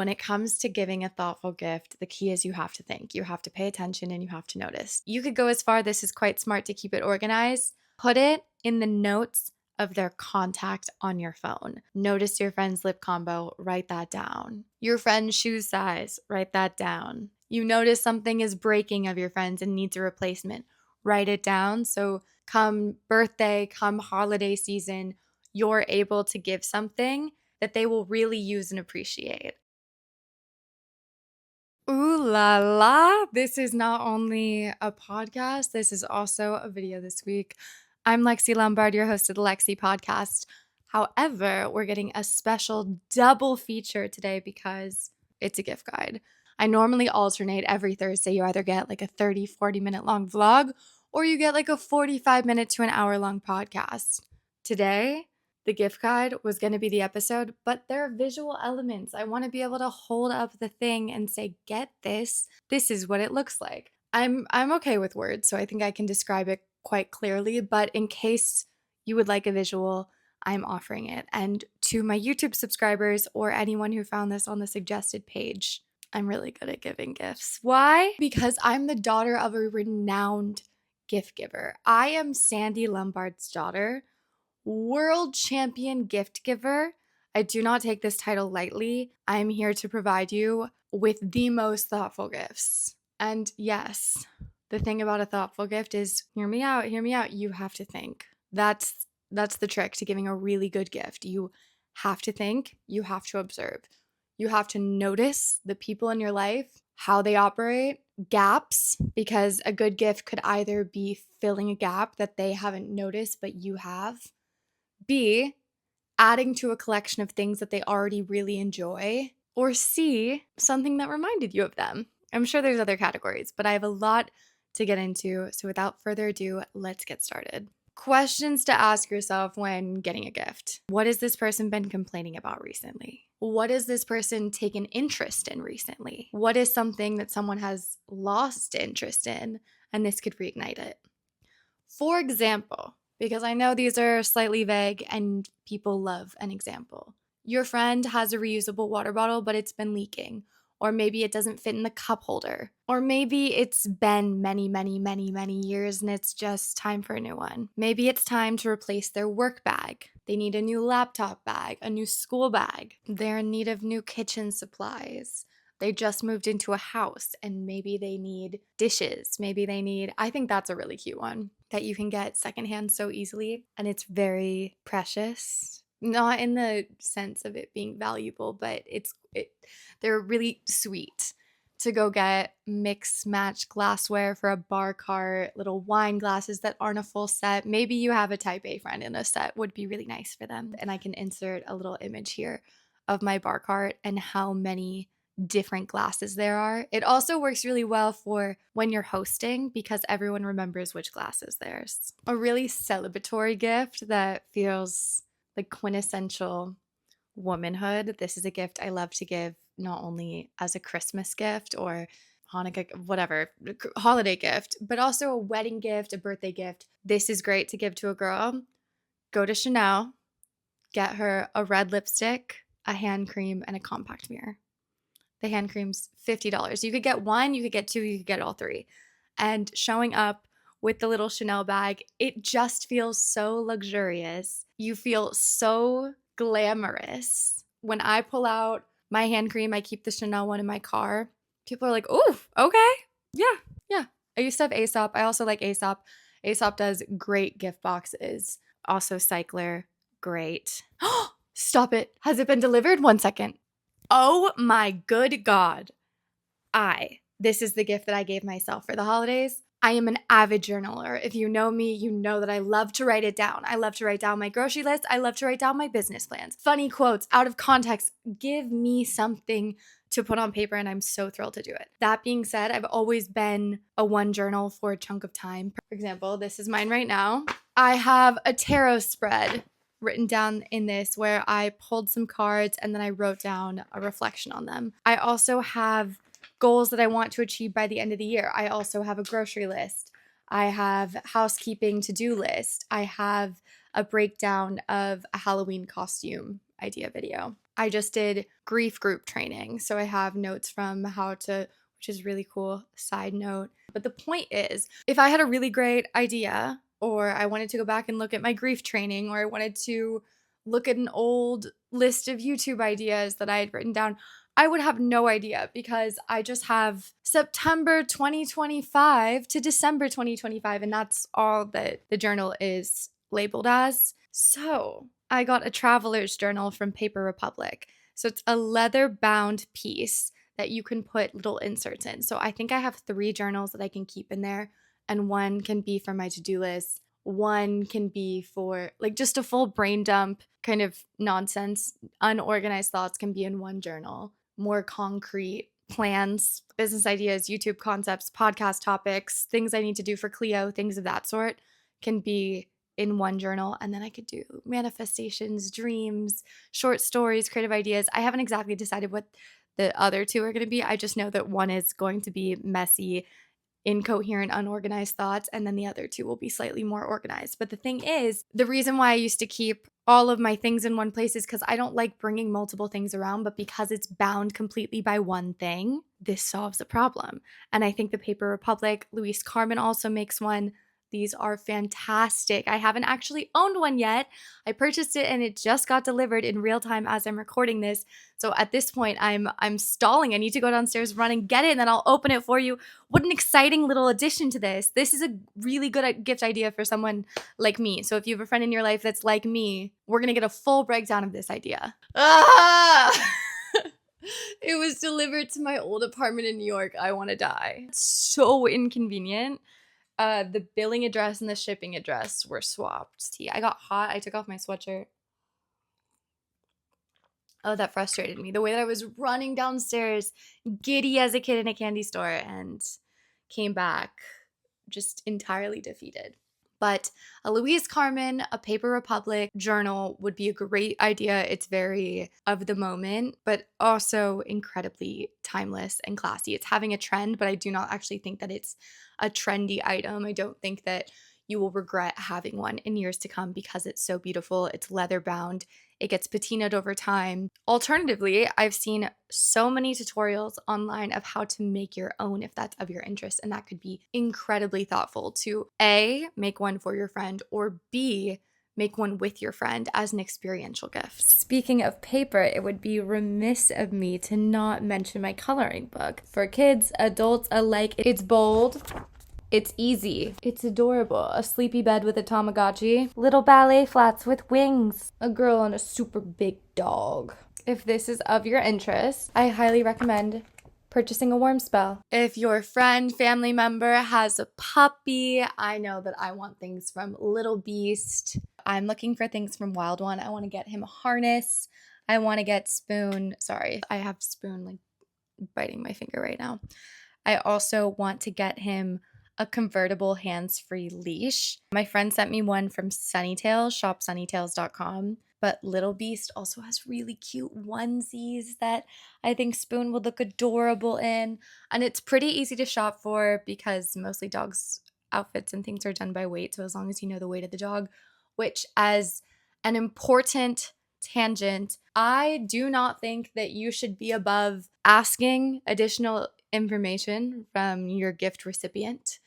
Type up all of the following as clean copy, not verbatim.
When it comes to giving a thoughtful gift, the key is you have to think. You have to pay attention and you have to notice. You could go as far, this is quite smart to keep it organized. Put it in the notes of their contact on your phone. Notice your friend's lip combo, write that down. Your friend's shoe size, write that down. You notice something is breaking of your friend's and needs a replacement, write it down. So come birthday, come holiday season, you're able to give something that they will really use and appreciate. Ooh la la. This is not only a podcast, this is also a video this week. I'm Lexi Lombard, your host of the Lexi Podcast. However, we're getting a special double feature today because it's a gift guide. I normally alternate every Thursday. You either get like a 30, 40-minute long vlog or you get like a 45-minute to an hour long podcast. Today, the gift guide was going to be the episode, but there are visual elements. I want to be able to hold up the thing and say, get this. This is what it looks like. I'm okay with words, so I think I can describe it quite clearly, but in case you would like a visual, I'm offering it. And to my YouTube subscribers or anyone who found this on the suggested page, I'm really good at giving gifts. Why? Because I'm the daughter of a renowned gift giver. I am Sandy Lombard's daughter, world champion gift giver. I do not take this title lightly. I'm here to provide you with the most thoughtful gifts. And yes, the thing about a thoughtful gift is, hear me out, you have to think. That's the trick to giving a really good gift. You have to think, you have to observe. You have to notice the people in your life, how they operate, gaps, because a good gift could either be filling a gap that they haven't noticed but you have. B, adding to a collection of things that they already really enjoy. Or C, something that reminded you of them. I'm sure there's other categories, but I have a lot to get into. So without further ado, let's get started. Questions to ask yourself when getting a gift. What has this person been complaining about recently? What has this person taken interest in recently? What is something that someone has lost interest in and this could reignite it? For example, because I know these are slightly vague and people love an example. Your friend has a reusable water bottle, but it's been leaking. Or maybe it doesn't fit in the cup holder. Or maybe it's been many years and it's just time for a new one. Maybe it's time to replace their work bag. They need a new laptop bag, a new school bag. They're in need of new kitchen supplies. They just moved into a house and maybe they need dishes. I think that's a really cute one that you can get secondhand so easily. And it's very precious. Not in the sense of it being valuable, but they're really sweet to go get mix match glassware for a bar cart, little wine glasses that aren't a full set. Maybe you have a type A friend in a set, would be really nice for them. And I can insert a little image here of my bar cart and how many different glasses there are. It also works really well for when you're hosting because everyone remembers which glass is theirs. A really celebratory gift that feels like quintessential womanhood. This is a gift I love to give not only as a Christmas gift or Hanukkah, whatever, holiday gift, but also a wedding gift, a birthday gift. This is great to give to a girl. Go to Chanel, get her a red lipstick, a hand cream, and a compact mirror. The hand cream's $50. You could get one, you could get two, you could get all three. And showing up with the little Chanel bag, it just feels so luxurious. You feel so glamorous. When I pull out my hand cream, I keep the Chanel one in my car. People are like, "Oh, okay. Yeah. I used to have Aesop. I also like Aesop. Aesop does great gift boxes. Also Cycler, great. Stop it. Has it been delivered? 1 second. Oh my good God. This is the gift that I gave myself for the holidays. I am an avid journaler. If you know me, you know that I love to write it down. I love to write down my grocery list. I love to write down my business plans. Funny quotes, out of context. Give me something to put on paper and I'm so thrilled to do it. That being said, I've always been a one journal for a chunk of time. For example, this is mine right now. I have a tarot spread written down in this where I pulled some cards and then I wrote down a reflection on them. I also have goals that I want to achieve by the end of the year. I also have a grocery list. I have housekeeping to-do list. I have a breakdown of a Halloween costume idea video. I just did grief group training. So I have notes from how to, which is really cool, side note. But the point is, if I had a really great idea, or I wanted to go back and look at my grief training, or I wanted to look at an old list of YouTube ideas that I had written down, I would have no idea because I just have September 2025 to December 2025, and that's all that the journal is labeled as. So I got a traveler's journal from Paper Republic. So it's a leather bound piece that you can put little inserts in. So I think I have 3 journals that I can keep in there, and one can be for my to-do list. One can be for like just a full brain dump kind of nonsense. Unorganized thoughts can be in one journal. More concrete plans, business ideas, YouTube concepts, podcast topics, things I need to do for Cleo, things of that sort can be in one journal. And then I could do manifestations, dreams, short stories, creative ideas. I haven't exactly decided what the other 2 are going to be. I just know that one is going to be messy, incoherent, unorganized thoughts, and then the other 2 will be slightly more organized. But the thing is, the reason why I used to keep all of my things in one place is because I don't like bringing multiple things around, but because it's bound completely by one thing, this solves the problem. And I think the Paper Republic, Louise Carmen also makes one. These are fantastic. I haven't actually owned one yet. I purchased it and it just got delivered in real time as I'm recording this. So at this point, I'm stalling. I need to go downstairs, run and get it, and then I'll open it for you. What an exciting little addition to this. This is a really good gift idea for someone like me. So if you have a friend in your life that's like me, we're going to get a full breakdown of this idea. Ah! It was delivered to my old apartment in New York. I want to die. It's so inconvenient. The billing address and the shipping address were swapped. I got hot. I took off my sweatshirt. Oh, that frustrated me. The way that I was running downstairs, giddy as a kid in a candy store, and came back just entirely defeated. But a Louise Carmen, a Paper Republic journal would be a great idea. It's very of the moment, but also incredibly timeless and classy. It's having a trend, but I do not actually think that it's a trendy item. I don't think that you will regret having one in years to come because it's so beautiful. It's leather bound. It gets patinaed over time. Alternatively, I've seen so many tutorials online of how to make your own if that's of your interest, and that could be incredibly thoughtful to A, make one for your friend, or B, make one with your friend as an experiential gift. Speaking of paper, it would be remiss of me to not mention my coloring book. For kids, adults alike, it's bold. It's easy. It's adorable. A sleepy bed with a Tamagotchi. Little ballet flats with wings. A girl on a super big dog. If this is of your interest, I highly recommend purchasing a warm spell. If your friend, family member has a puppy, I know that I want things from Little Beast. I'm looking for things from Wild One. I want to get him a harness. I want to get Spoon. Sorry, I have Spoon like biting my finger right now. I also want to get him a convertible hands-free leash. My friend sent me one from Sunnytails, shopsunnytails.com. But Little Beast also has really cute onesies that I think Spoon would look adorable in. And it's pretty easy to shop for because mostly dogs' outfits and things are done by weight. So as long as you know the weight of the dog, which as an important tangent, I do not think that you should be above asking additional information from your gift recipient.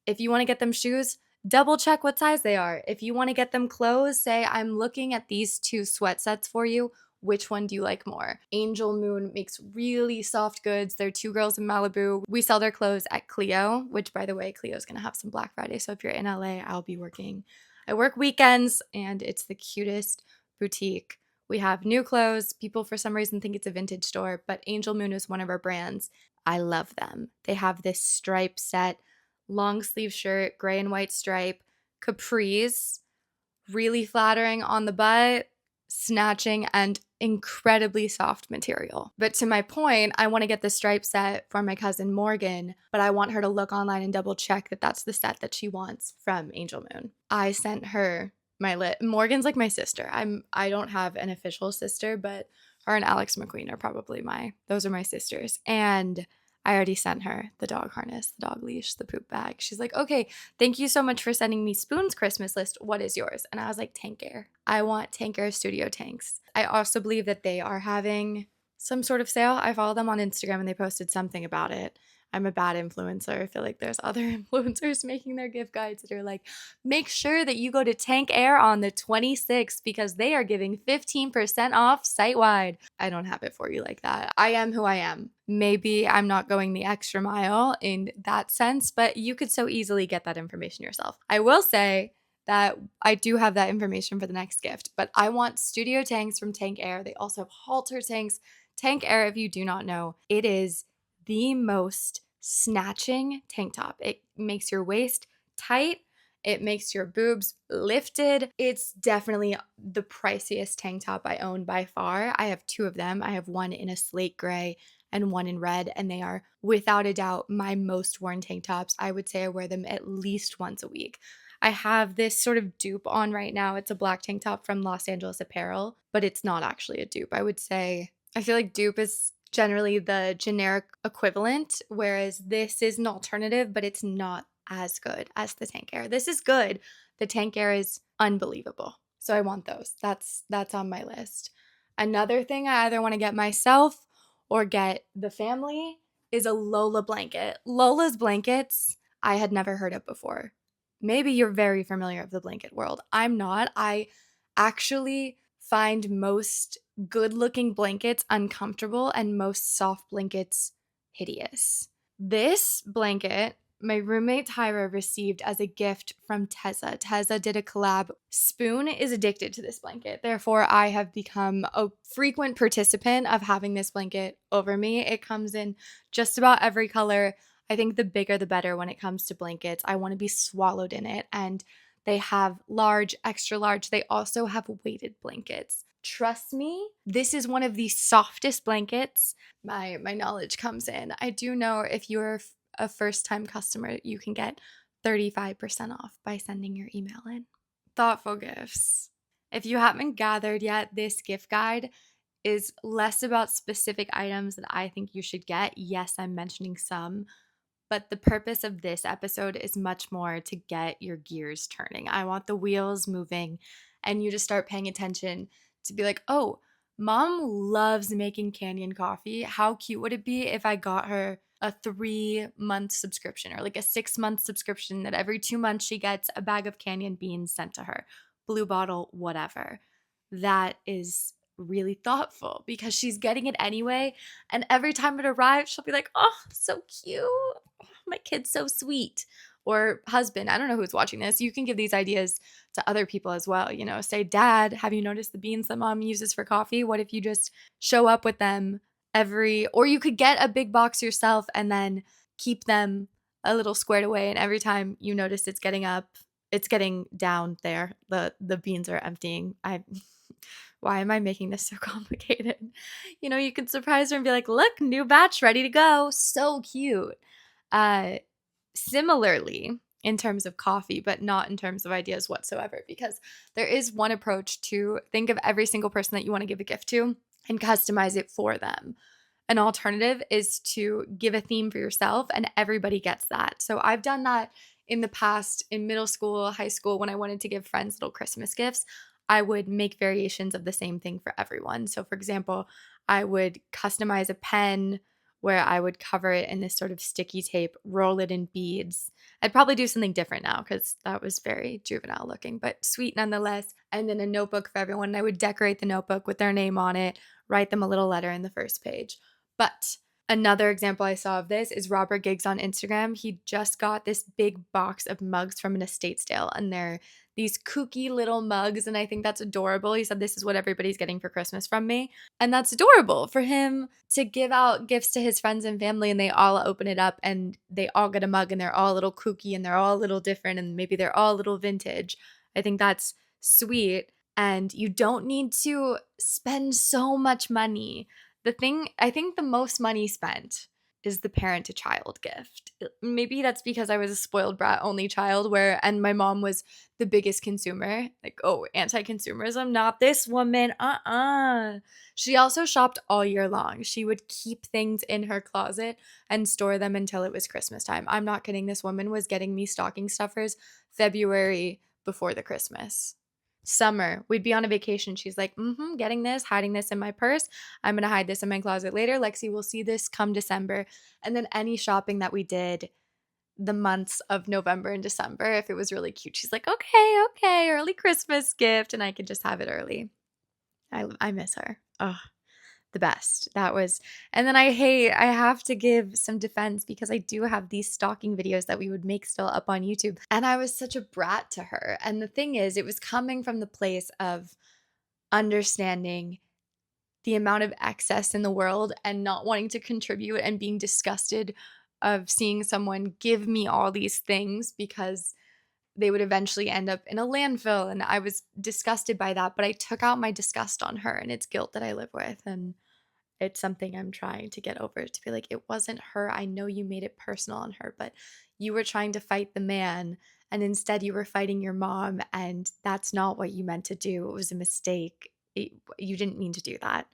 If you want to get them shoes, double check what size they are. If you want to get them clothes, say, I'm looking at these 2 sweat sets for you. Which one do you like more? Angel Moon makes really soft goods. They're 2 girls in Malibu. We sell their clothes at Cleo, which by the way, Cleo's going to have some Black Friday. So if you're in LA, I'll be working. I work weekends and it's the cutest boutique. We have new clothes. People for some reason think it's a vintage store, but Angel Moon is one of our brands. I love them. They have this stripe set. Long sleeve shirt, gray and white stripe, capris, really flattering on the butt, snatching, and incredibly soft material. But to my point, I want to get the stripe set for my cousin Morgan, but I want her to look online and double check that that's the set that she wants from Angel Moon. I sent her my Morgan's like my sister. I don't have an official sister, but her and Alex McQueen are probably those are my sisters. And I already sent her the dog harness, the dog leash, the poop bag. She's like, okay, thank you so much for sending me Spoon's Christmas list. What is yours? And I was like, Tank Air. I want Tank Air Studio Tanks. I also believe that they are having some sort of sale. I follow them on Instagram and they posted something about it. I'm a bad influencer. I feel like there's other influencers making their gift guides that are like, make sure that you go to Tank Air on the 26th because they are giving 15% off site wide. I don't have it for you like that. I am who I am. Maybe I'm not going the extra mile in that sense, but you could so easily get that information yourself. I will say that I do have that information for the next gift, but I want studio tanks from Tank Air. They also have halter tanks. Tank Air, if you do not know, it is the most snatching tank top. It makes your waist tight. It makes your boobs lifted. It's definitely the priciest tank top I own by far. I have two of them. I have one in a slate gray and one in red, and they are without a doubt my most worn tank tops. I would say I wear them at least once a week. I have this sort of dupe on right now. It's a black tank top from Los Angeles Apparel, but it's not actually a dupe. I would say I feel like dupe is generally the generic equivalent, whereas this is an alternative, but it's not as good as the Tank Air. This is good. The Tank Air is unbelievable. So I want those. That's on my list. Another thing I either want to get myself or get the family is a Lola blanket. Lola's blankets I had never heard of before. Maybe you're very familiar with the blanket world. I'm not. I actually find most good looking blankets uncomfortable and most soft blankets hideous. This blanket, my roommate Tyra received as a gift from Tezza. Tezza did a collab. Spoon is addicted to this blanket. Therefore, I have become a frequent participant of having this blanket over me. It comes in just about every color. I think the bigger the better when it comes to blankets. I want to be swallowed in it. And they have large, extra large. They also have weighted blankets. Trust me, this is one of the softest blankets. My knowledge comes in. I do know if you're a first-time customer, you can get 35% off by sending your email in. Thoughtful gifts. If you haven't gathered yet, this gift guide is less about specific items that I think you should get. Yes, I'm mentioning some, but the purpose of this episode is much more to get your gears turning. I want the wheels moving and you to start paying attention to be like, oh, mom loves making Canyon coffee. How cute would it be if I got her a 3-month subscription or like a 6-month subscription that every 2 months she gets a bag of Canyon beans sent to her, blue bottle, whatever. That is really thoughtful because she's getting it anyway. And every time it arrives, she'll be like, oh, so cute. Oh, my kid's so sweet. Or husband, I don't know who's watching this. You can give these ideas to other people as well. You know, say, Dad, have you noticed the beans that mom uses for coffee? What if you just show up with them or you could get a big box yourself and then keep them a little squared away. And every time you notice it's getting down there, the beans are emptying. Why am I making this so complicated? You know, you can surprise her and be like, look, new batch ready to go. So cute. Similarly, in terms of coffee, but not in terms of ideas whatsoever, because there is one approach to think of every single person that you want to give a gift to and customize it for them. An alternative is to give a theme for yourself and everybody gets that. So I've done that in the past in middle school, high school, when I wanted to give friends little Christmas gifts. I would make variations of the same thing for everyone. So for example, I would customize a pen where I would cover it in this sort of sticky tape, roll it in beads. I'd probably do something different now because that was very juvenile looking, but sweet nonetheless. And then a notebook for everyone. And I would decorate the notebook with their name on it, write them a little letter in the first page. But another example I saw of this is Robert Giggs on Instagram. He just got this big box of mugs from an estate sale, and they're these kooky little mugs, and I think that's adorable. He said, this is what everybody's getting for Christmas from me. And that's adorable for him to give out gifts to his friends and family, and they all open it up, and they all get a mug, and they're all a little kooky, and they're all a little different, and maybe they're all a little vintage. I think that's sweet, and you don't need to spend so much money. I think the most money spent is the parent to child gift. Maybe that's because I was a spoiled brat only child and my mom was the biggest consumer. Like, oh, anti-consumerism, not this woman. She also shopped all year long. She would keep things in her closet and store them until it was Christmas time. I'm not kidding. This woman was getting me stocking stuffers February before the Christmas. Summer, we'd be on a vacation. She's like, getting this, hiding this in my purse. I'm going to hide this in my closet later. Lexi will see this come December. And then any shopping that we did the months of November and December, if it was really cute, she's like, okay, early Christmas gift. And I could just have it early. I miss her. Oh, the best. That was, and then I have to give some defense because I do have these stalking videos that we would make still up on YouTube. And I was such a brat to her. And the thing is, it was coming from the place of understanding the amount of excess in the world and not wanting to contribute and being disgusted of seeing someone give me all these things because they would eventually end up in a landfill. And I was disgusted by that, but I took out my disgust on her, and it's guilt that I live with. And it's something I'm trying to get over, to be like, it wasn't her. I know you made it personal on her, but you were trying to fight the man, and instead you were fighting your mom, and that's not what you meant to do. It was a mistake. You didn't mean to do that.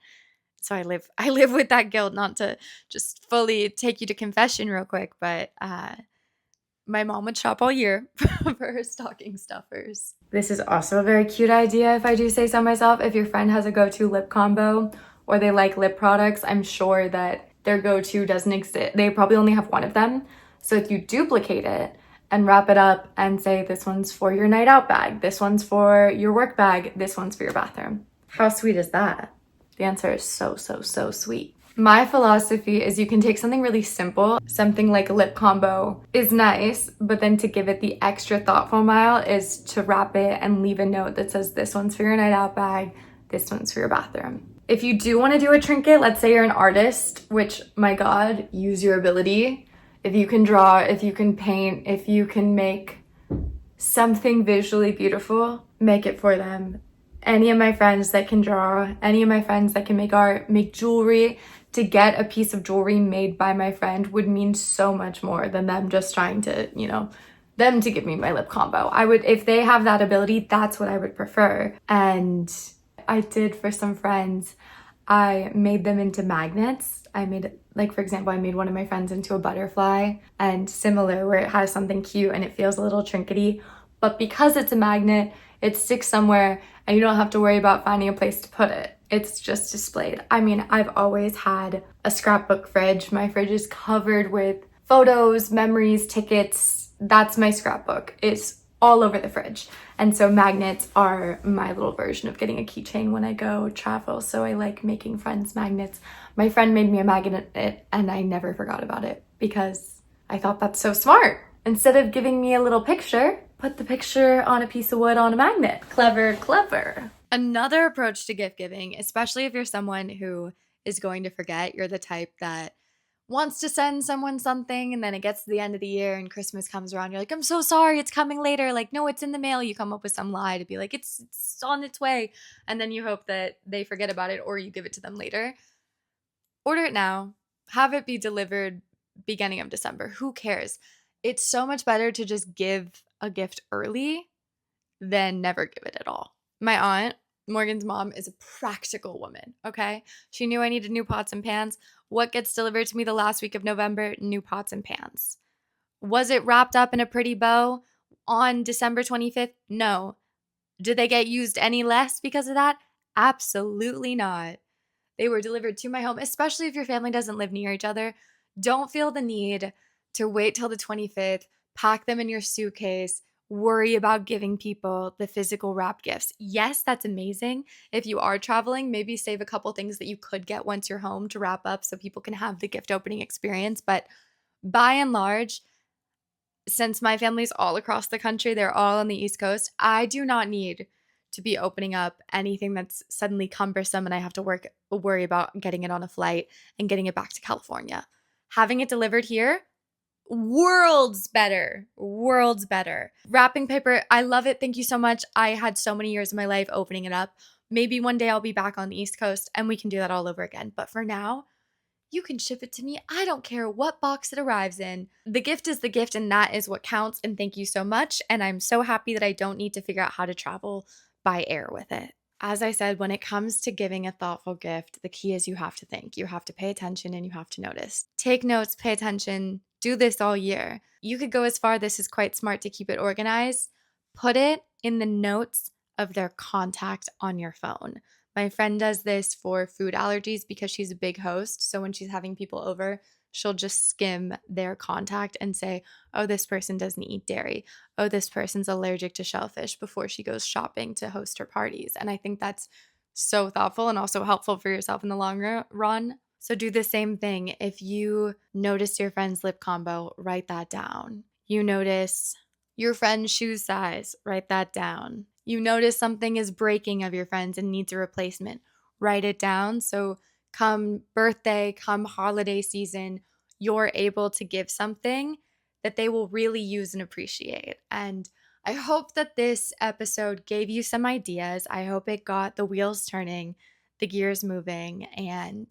So I live with that guilt. Not to just fully take you to confession real quick, but my mom would shop all year for her stocking stuffers. This is also a very cute idea, if I do say so myself. If your friend has a go-to lip combo or they like lip products, I'm sure that their go-to doesn't exist. They probably only have one of them. So if you duplicate it and wrap it up and say, this one's for your night out bag, this one's for your work bag, this one's for your bathroom. How sweet is that? The answer is so, so, so sweet. My philosophy is you can take something really simple, something like a lip combo is nice, but then to give it the extra thoughtful mile is to wrap it and leave a note that says, this one's for your night out bag, this one's for your bathroom. If you do want to do a trinket, let's say you're an artist, which, my God, use your ability. If you can draw, if you can paint, if you can make something visually beautiful, make it for them. Any of my friends that can draw, any of my friends that can make art, make jewelry, to get a piece of jewelry made by my friend would mean so much more than them just trying to, them to give me my lip combo. If they have that ability, that's what I would prefer. And I did for some friends, I made them into magnets. For example, I made one of my friends into a butterfly, and similar, where it has something cute and it feels a little trinkety, but because it's a magnet, it sticks somewhere and you don't have to worry about finding a place to put it. It's just displayed. I've always had a scrapbook fridge. My fridge is covered with photos, memories, tickets. That's my scrapbook. It's all over the fridge. And so magnets are my little version of getting a keychain when I go travel. So I like making friends magnets. My friend made me a magnet and I never forgot about it because I thought that's so smart. Instead of giving me a little picture, put the picture on a piece of wood on a magnet. Clever, clever. Another approach to gift giving, especially if you're someone who is going to forget, you're the type that wants to send someone something and then it gets to the end of the year and Christmas comes around. You're like, I'm so sorry, it's coming later. Like, no, it's in the mail. You come up with some lie to be like, it's on its way. And then you hope that they forget about it or you give it to them later. Order it now. Have it be delivered beginning of December. Who cares? It's so much better to just give a gift early than never give it at all. My aunt, Morgan's mom, is a practical woman, okay? She knew I needed new pots and pans. What gets delivered to me the last week of November? New pots and pans. Was it wrapped up in a pretty bow on December 25th? No. Did they get used any less because of that? Absolutely not. They were delivered to my home, especially if your family doesn't live near each other. Don't feel the need to wait till the 25th, pack them in your suitcase, worry about giving people the physical wrap gifts. Yes, that's amazing. If you are traveling, maybe save a couple things that you could get once you're home to wrap up so people can have the gift opening experience. But by and large, since my family's all across the country, they're all on the East Coast, I do not need to be opening up anything that's suddenly cumbersome and I have to worry about getting it on a flight and getting it back to California. Having it delivered here, worlds better. Wrapping paper, I love it. Thank you so much. I had so many years of my life opening it up. Maybe one day I'll be back on the East Coast and we can do that all over again. But for now, You can ship it to me. I don't care what box it arrives in. The gift is the gift, and that is what counts. And thank you so much. And I'm so happy that I don't need to figure out how to travel by air with it. As I said, when it comes to giving a thoughtful gift, the key is you have to think, you have to pay attention, and you have to notice. Take notes, pay attention, do this all year. You could go as far, this is quite smart to keep it organized. Put it in the notes of their contact on your phone. My friend does this for food allergies because she's a big host. So when she's having people over, she'll just skim their contact and say, oh, this person doesn't eat dairy. Oh, this person's allergic to shellfish before she goes shopping to host her parties. And I think that's so thoughtful and also helpful for yourself in the long run. So do the same thing. If you notice your friend's lip combo, write that down. You notice your friend's shoe size, write that down. You notice something is breaking of your friends and needs a replacement, write it down. So come birthday, come holiday season, you're able to give something that they will really use and appreciate. And I hope that this episode gave you some ideas. I hope it got the wheels turning, the gears moving. And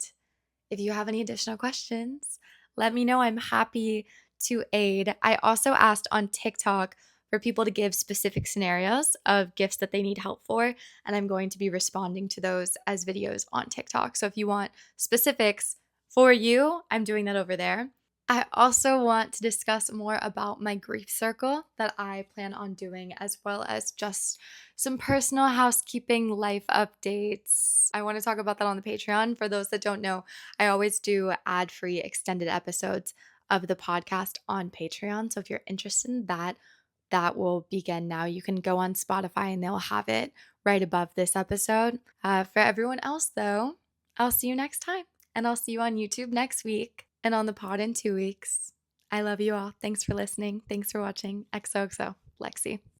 if you have any additional questions, let me know. I'm happy to aid. I also asked on TikTok for people to give specific scenarios of gifts that they need help for, and I'm going to be responding to those as videos on TikTok. So if you want specifics for you, I'm doing that over there. I also want to discuss more about my grief circle that I plan on doing, as well as just some personal housekeeping life updates. I want to talk about that on the Patreon. For those that don't know, I always do ad free extended episodes of the podcast on Patreon. So if you're interested in that, that will begin now. You can go on Spotify and they'll have it right above this episode. For everyone else, though, I'll see you next time. And I'll see you on YouTube next week and on the pod in 2 weeks. I love you all. Thanks for listening. Thanks for watching. XOXO, Lexi.